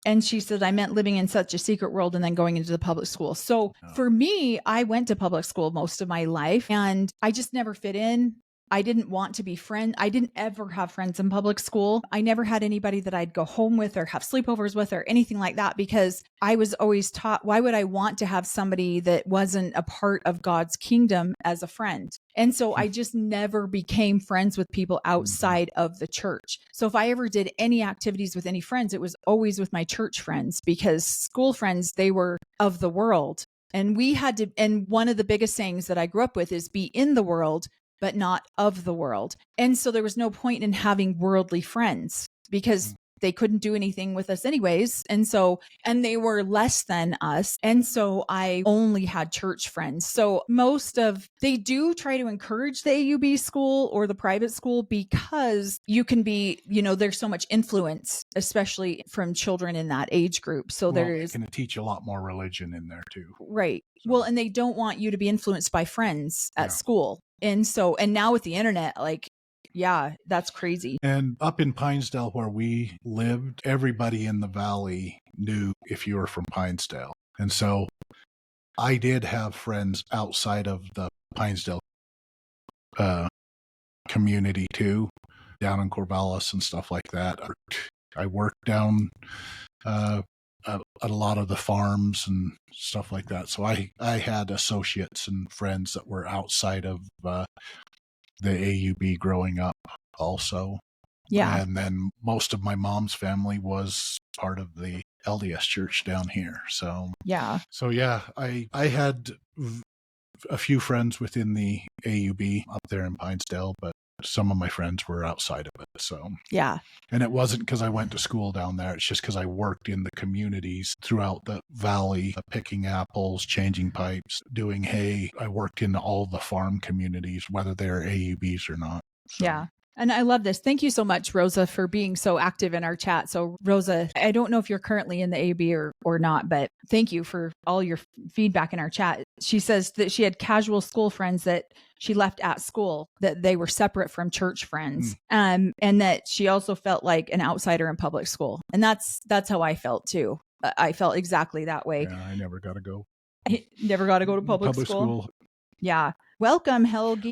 And she said, I meant living in such a secret world and then going into the public school. So for me, I went to public school most of my life and I just never fit in. I didn't want to be friends. I didn't ever have friends in public school. I never had anybody that I'd go home with or have sleepovers with or anything like that, because I was always taught, why would I want to have somebody that wasn't a part of God's kingdom as a friend? And so I just never became friends with people outside of the church. So if I ever did any activities with any friends, it was always with my church friends, because school friends, they were of the world. And we had to, and one of the biggest sayings that I grew up with is be in the world, but not of the world. And so there was no point in having worldly friends because they couldn't do anything with us anyways. And they were less than us. And so I only had church friends. So they do try to encourage the AUB school or the private school, because you can be, there's so much influence, especially from children in that age group. So it's going to teach a lot more religion in there too. Right. So. Well, and they don't want you to be influenced by friends at school. And now with the internet, that's crazy. And up in Pinesdale where we lived, everybody in the valley knew if you were from Pinesdale. And so I did have friends outside of the Pinesdale community too, down in Corvallis and stuff like that. I worked down at a lot of the farms and stuff like that. So I had associates and friends that were outside of the AUB growing up also. Yeah. And then most of my mom's family was part of the LDS church down here. So yeah. I had a few friends within the AUB up there in Pinesdale, but some of my friends were outside of it. So yeah. And it wasn't because I went to school down there. It's just because I worked in the communities throughout the valley, picking apples, changing pipes, doing hay. I worked in all the farm communities, whether they're AUBs or not. So. Yeah. And I love this. Thank you so much, Rosa, for being so active in our chat. So Rosa, I don't know if you're currently in the AUB or not, but thank you for all your feedback in our chat. She says that she had casual school friends that she left at school, that they were separate from church friends. And that she also felt like an outsider in public school. And that's how I felt too. I felt exactly that way. Yeah, I never got to go. I never got to go to public school. Yeah. Welcome, Helgi.